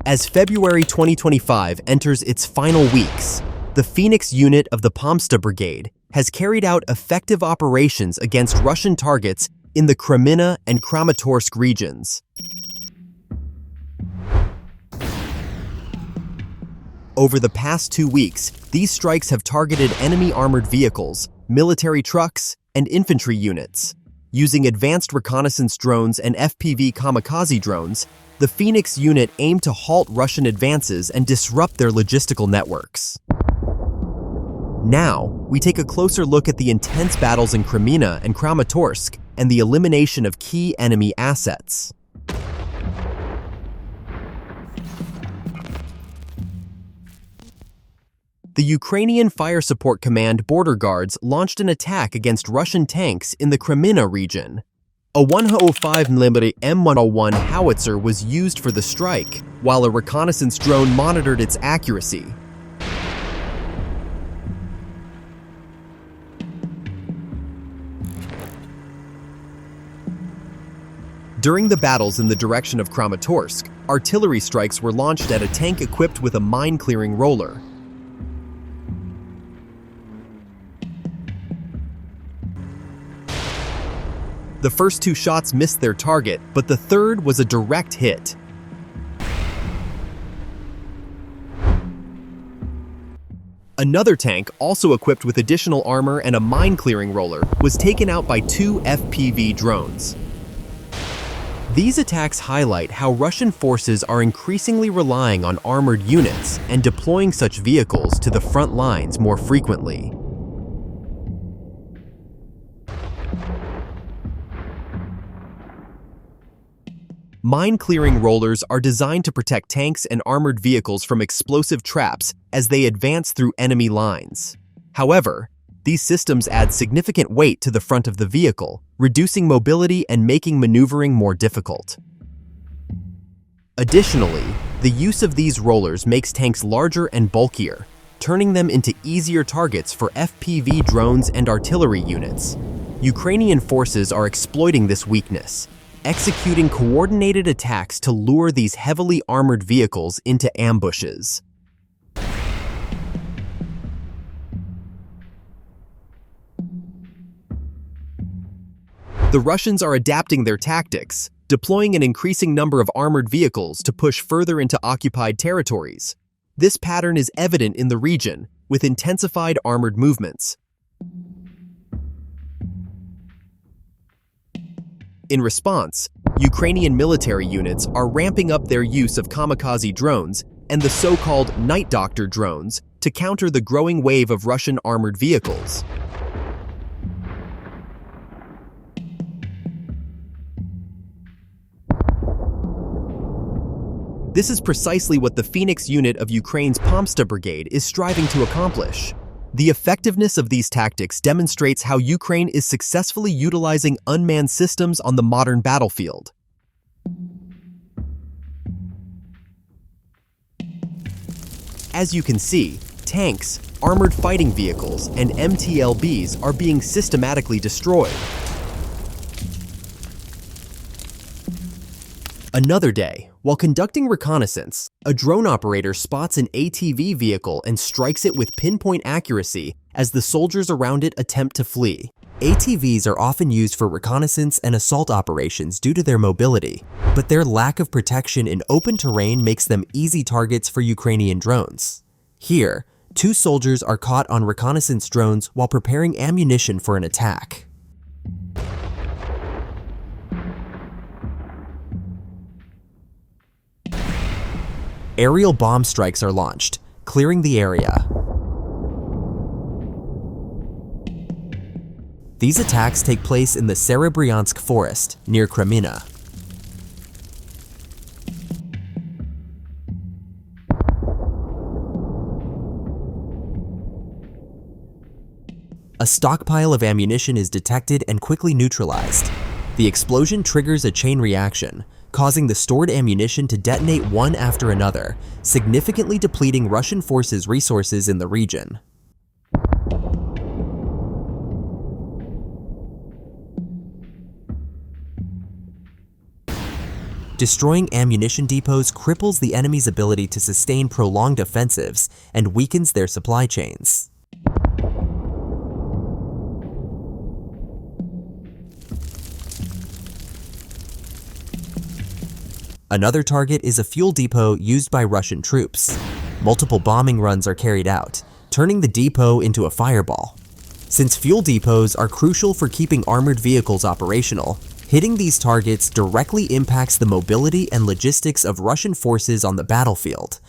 As February 2025 enters its final weeks, the Phoenix unit of the Pomsta Brigade has carried out effective operations against Russian targets in the Kreminna and Kramatorsk regions. Over the past 2 weeks, these strikes have targeted enemy armored vehicles, military trucks, and infantry units. Using advanced reconnaissance drones and FPV Kamikaze drones, the Phoenix unit aimed to halt Russian advances and disrupt their logistical networks. Now, we take a closer look at the intense battles in Kreminna and Kramatorsk and the elimination of key enemy assets. The Ukrainian Fire Support Command border guards launched an attack against Russian tanks in the Kreminna region. A 105mm M101 howitzer was used for the strike, while a reconnaissance drone monitored its accuracy. During the battles in the direction of Kramatorsk, artillery strikes were launched at a tank equipped with a mine-clearing roller. The first 2 shots missed their target, but the third was a direct hit. Another tank, also equipped with additional armor and a mine-clearing roller, was taken out by 2 FPV drones. These attacks highlight how Russian forces are increasingly relying on armored units and deploying such vehicles to the front lines more frequently. Mine-clearing rollers are designed to protect tanks and armored vehicles from explosive traps as they advance through enemy lines. However, these systems add significant weight to the front of the vehicle, reducing mobility and making maneuvering more difficult. Additionally, the use of these rollers makes tanks larger and bulkier, turning them into easier targets for FPV drones and artillery units. Ukrainian forces are exploiting this weakness, executing coordinated attacks to lure these heavily armored vehicles into ambushes. The Russians are adapting their tactics, deploying an increasing number of armored vehicles to push further into occupied territories. This pattern is evident in the region, with intensified armored movements. In response, Ukrainian military units are ramping up their use of kamikaze drones and the so-called Night Doctor drones to counter the growing wave of Russian armored vehicles. This is precisely what the Phoenix unit of Ukraine's Pomsta Brigade is striving to accomplish. The effectiveness of these tactics demonstrates how Ukraine is successfully utilizing unmanned systems on the modern battlefield. As you can see, tanks, armored fighting vehicles, and MTLBs are being systematically destroyed. Another day, while conducting reconnaissance, a drone operator spots an ATV vehicle and strikes it with pinpoint accuracy as the soldiers around it attempt to flee. ATVs are often used for reconnaissance and assault operations due to their mobility, but their lack of protection in open terrain makes them easy targets for Ukrainian drones. Here, 2 soldiers are caught on reconnaissance drones while preparing ammunition for an attack. Aerial bomb strikes are launched, clearing the area. These attacks take place in the Serebryansk forest near Kreminna. A stockpile of ammunition is detected and quickly neutralized. The explosion triggers a chain reaction, causing the stored ammunition to detonate one after another, significantly depleting Russian forces' resources in the region. Destroying ammunition depots cripples the enemy's ability to sustain prolonged offensives and weakens their supply chains. Another target is a fuel depot used by Russian troops. Multiple bombing runs are carried out, turning the depot into a fireball. Since fuel depots are crucial for keeping armored vehicles operational, hitting these targets directly impacts the mobility and logistics of Russian forces on the battlefield.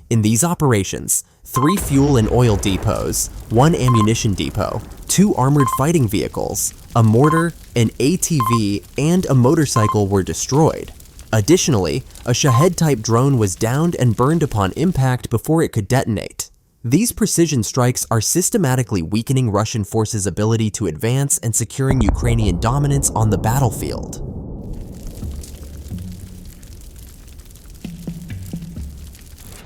In these operations, 3 fuel and oil depots, 1 ammunition depot, 2 armored fighting vehicles, a mortar, an ATV, and a motorcycle were destroyed. Additionally, a Shahed-type drone was downed and burned upon impact before it could detonate. These precision strikes are systematically weakening Russian forces' ability to advance and securing Ukrainian dominance on the battlefield.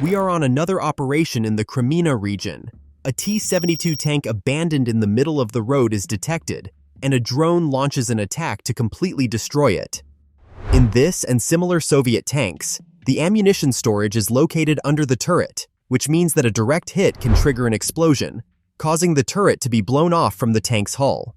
We are on another operation in the Crimea region. A T-72 tank abandoned in the middle of the road is detected, and a drone launches an attack to completely destroy it. In this and similar Soviet tanks, the ammunition storage is located under the turret, which means that a direct hit can trigger an explosion, causing the turret to be blown off from the tank's hull.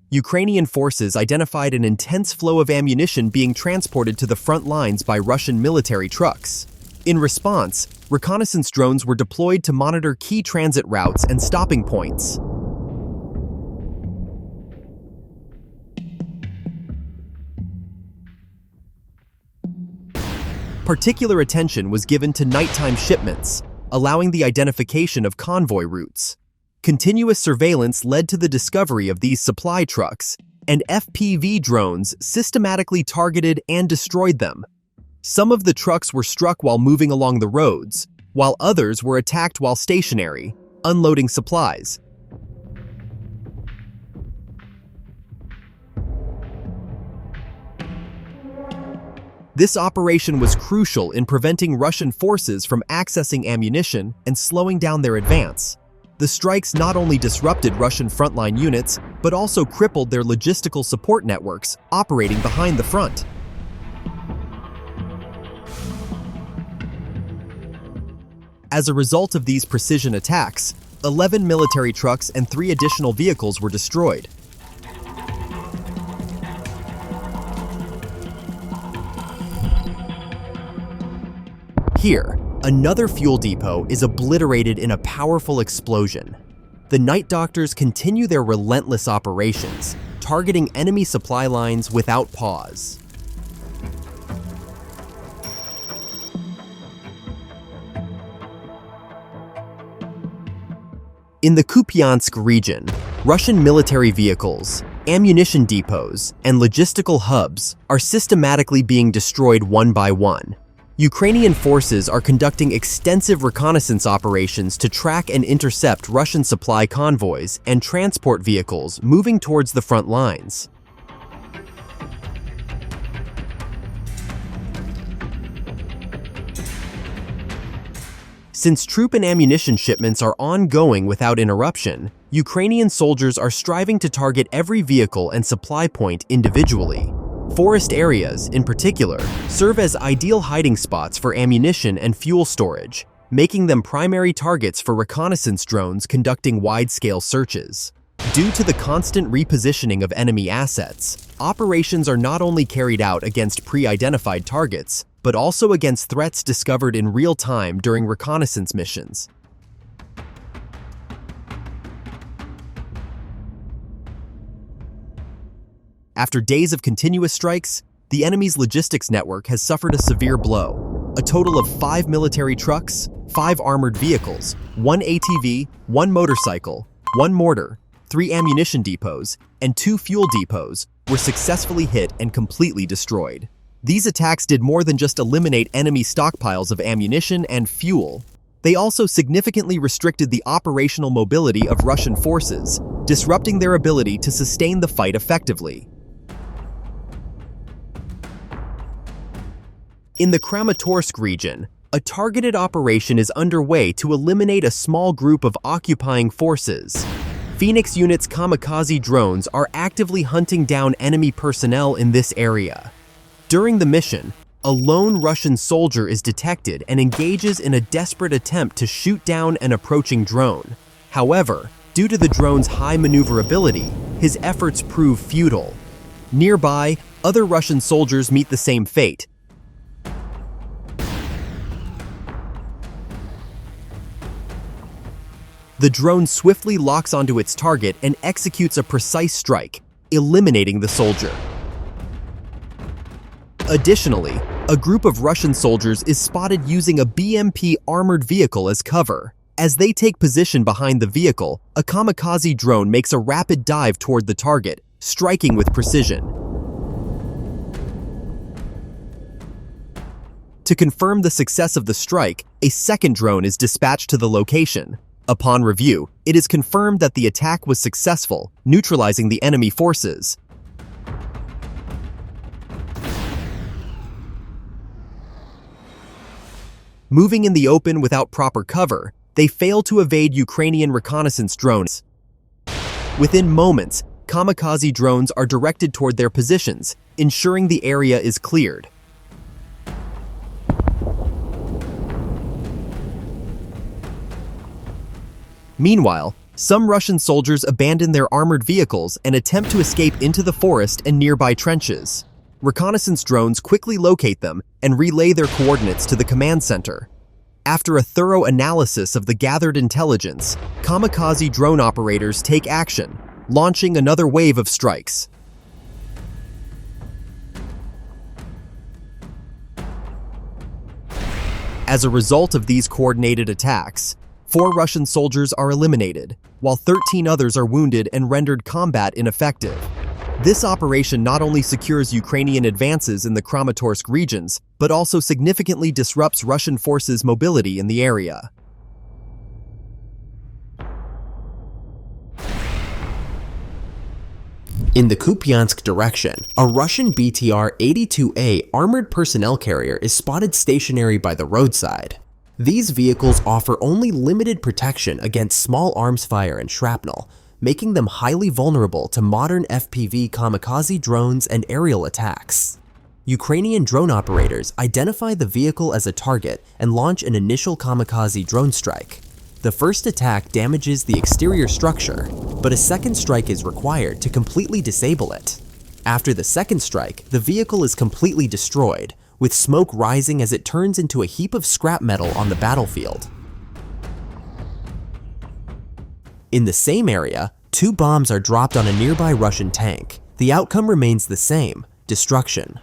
Ukrainian forces identified an intense flow of ammunition being transported to the front lines by Russian military trucks. In response, reconnaissance drones were deployed to monitor key transit routes and stopping points. Particular attention was given to nighttime shipments, allowing the identification of convoy routes. Continuous surveillance led to the discovery of these supply trucks, and FPV drones systematically targeted and destroyed them. Some of the trucks were struck while moving along the roads, while others were attacked while stationary, unloading supplies. This operation was crucial in preventing Russian forces from accessing ammunition and slowing down their advance. The strikes not only disrupted Russian frontline units, but also crippled their logistical support networks operating behind the front. As a result of these precision attacks, 11 military trucks and 3 additional vehicles were destroyed. Here, another fuel depot is obliterated in a powerful explosion. The Night Doctors continue their relentless operations, targeting enemy supply lines without pause. In the Kupiansk region, Russian military vehicles, ammunition depots, and logistical hubs are systematically being destroyed one by one. Ukrainian forces are conducting extensive reconnaissance operations to track and intercept Russian supply convoys and transport vehicles moving towards the front lines. Since troop and ammunition shipments are ongoing without interruption, Ukrainian soldiers are striving to target every vehicle and supply point individually. Forest areas, in particular, serve as ideal hiding spots for ammunition and fuel storage, making them primary targets for reconnaissance drones conducting wide-scale searches. Due to the constant repositioning of enemy assets, operations are not only carried out against pre-identified targets, but also against threats discovered in real time during reconnaissance missions. After days of continuous strikes, the enemy's logistics network has suffered a severe blow. A total of 5 military trucks, 5 armored vehicles, 1 ATV, 1 motorcycle, 1 mortar, 3 ammunition depots, and 2 fuel depots were successfully hit and completely destroyed. These attacks did more than just eliminate enemy stockpiles of ammunition and fuel. They also significantly restricted the operational mobility of Russian forces, disrupting their ability to sustain the fight effectively. In the Kramatorsk region, a targeted operation is underway to eliminate a small group of occupying forces. Phoenix Unit's Kamikaze drones are actively hunting down enemy personnel in this area. During the mission, a lone Russian soldier is detected and engages in a desperate attempt to shoot down an approaching drone. However, due to the drone's high maneuverability, his efforts prove futile. Nearby, other Russian soldiers meet the same fate. The drone swiftly locks onto its target and executes a precise strike, eliminating the soldier. Additionally, a group of Russian soldiers is spotted using a BMP armored vehicle as cover. As they take position behind the vehicle, a kamikaze drone makes a rapid dive toward the target, striking with precision. To confirm the success of the strike, a second drone is dispatched to the location. Upon review, it is confirmed that the attack was successful, neutralizing the enemy forces. Moving in the open without proper cover, they fail to evade Ukrainian reconnaissance drones. Within moments, kamikaze drones are directed toward their positions, ensuring the area is cleared. Meanwhile, some Russian soldiers abandon their armored vehicles and attempt to escape into the forest and nearby trenches. Reconnaissance drones quickly locate them and relay their coordinates to the command center. After a thorough analysis of the gathered intelligence, kamikaze drone operators take action, launching another wave of strikes. As a result of these coordinated attacks, 4 Russian soldiers are eliminated, while 13 others are wounded and rendered combat ineffective. This operation not only secures Ukrainian advances in the Kramatorsk regions, but also significantly disrupts Russian forces' mobility in the area. In the Kupiansk direction, a Russian BTR-82A armored personnel carrier is spotted stationary by the roadside. These vehicles offer only limited protection against small arms fire and shrapnel, making them highly vulnerable to modern FPV kamikaze drones and aerial attacks. Ukrainian drone operators identify the vehicle as a target and launch an initial kamikaze drone strike. The first attack damages the exterior structure, but a second strike is required to completely disable it. After the second strike, the vehicle is completely destroyed, with smoke rising as it turns into a heap of scrap metal on the battlefield. In the same area, 2 bombs are dropped on a nearby Russian tank. The outcome remains the same: destruction.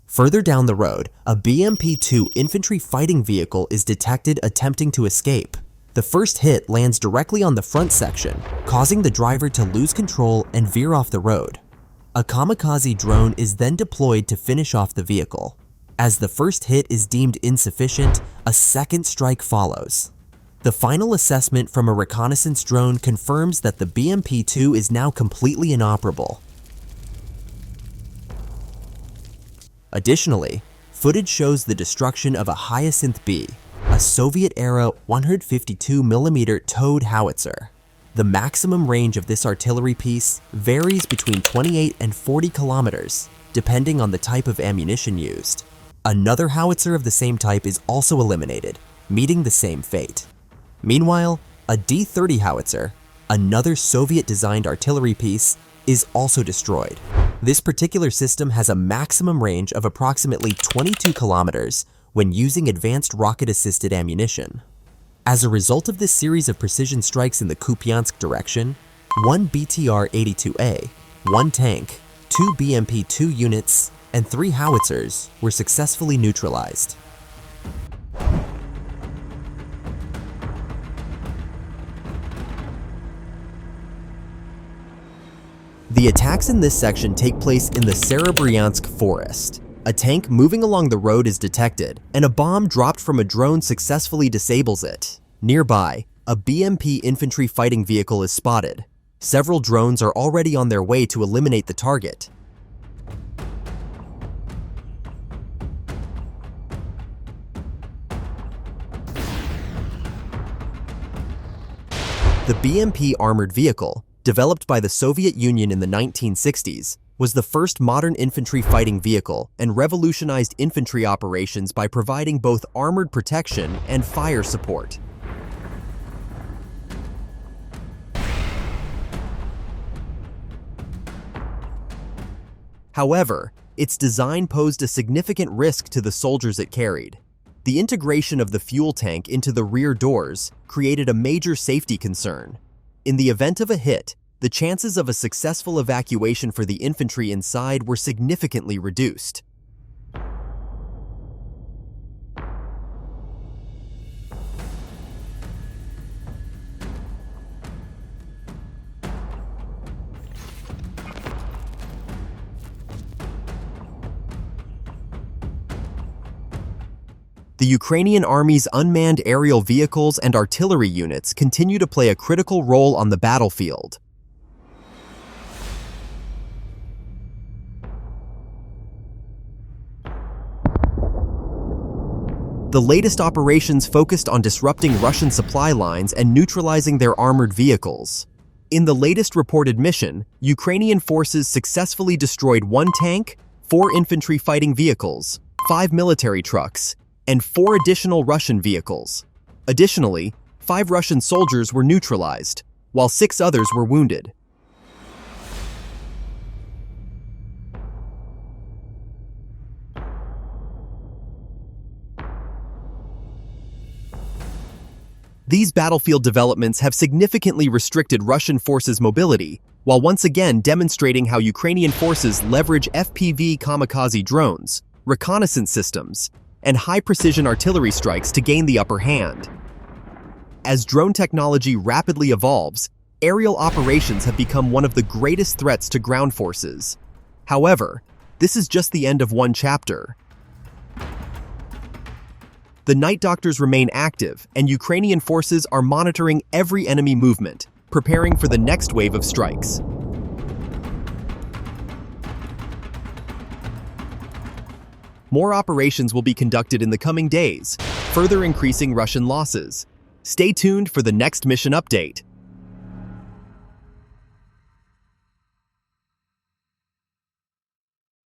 Further down the road, a BMP-2 infantry fighting vehicle is detected attempting to escape. The first hit lands directly on the front section, causing the driver to lose control and veer off the road. A kamikaze drone is then deployed to finish off the vehicle. As the first hit is deemed insufficient, a second strike follows. The final assessment from a reconnaissance drone confirms that the BMP-2 is now completely inoperable. Additionally, footage shows the destruction of a Hyacinth B, a Soviet-era 152mm towed howitzer. The maximum range of this artillery piece varies between 28 and 40 kilometers, depending on the type of ammunition used. Another howitzer of the same type is also eliminated, meeting the same fate. Meanwhile, a D-30 howitzer, another Soviet-designed artillery piece, is also destroyed. This particular system has a maximum range of approximately 22 kilometers when using advanced rocket-assisted ammunition. As a result of this series of precision strikes in the Kupiansk direction, 1 BTR-82A, 1 tank, 2 BMP-2 units, and 3 howitzers were successfully neutralized. The attacks in this section take place in the Serebryansk forest. A tank moving along the road is detected, and a bomb dropped from a drone successfully disables it. Nearby, a BMP infantry fighting vehicle is spotted. Several drones are already on their way to eliminate the target. The BMP armored vehicle, developed by the Soviet Union in the 1960s, was the first modern infantry fighting vehicle and revolutionized infantry operations by providing both armored protection and fire support. However, its design posed a significant risk to the soldiers it carried. The integration of the fuel tank into the rear doors created a major safety concern. In the event of a hit, the chances of a successful evacuation for the infantry inside were significantly reduced. The Ukrainian Army's unmanned aerial vehicles and artillery units continue to play a critical role on the battlefield. The latest operations focused on disrupting Russian supply lines and neutralizing their armored vehicles. In the latest reported mission, Ukrainian forces successfully destroyed 1 tank, 4 infantry fighting vehicles, 5 military trucks, and 4 additional Russian vehicles. Additionally, 5 Russian soldiers were neutralized, while 6 others were wounded. These battlefield developments have significantly restricted Russian forces' mobility, while once again demonstrating how Ukrainian forces leverage FPV Kamikaze drones, reconnaissance systems, and high-precision artillery strikes to gain the upper hand. As drone technology rapidly evolves, aerial operations have become one of the greatest threats to ground forces. However, this is just the end of one chapter. The Night Doctors remain active, and Ukrainian forces are monitoring every enemy movement, preparing for the next wave of strikes. More operations will be conducted in the coming days, further increasing Russian losses. Stay tuned for the next mission update.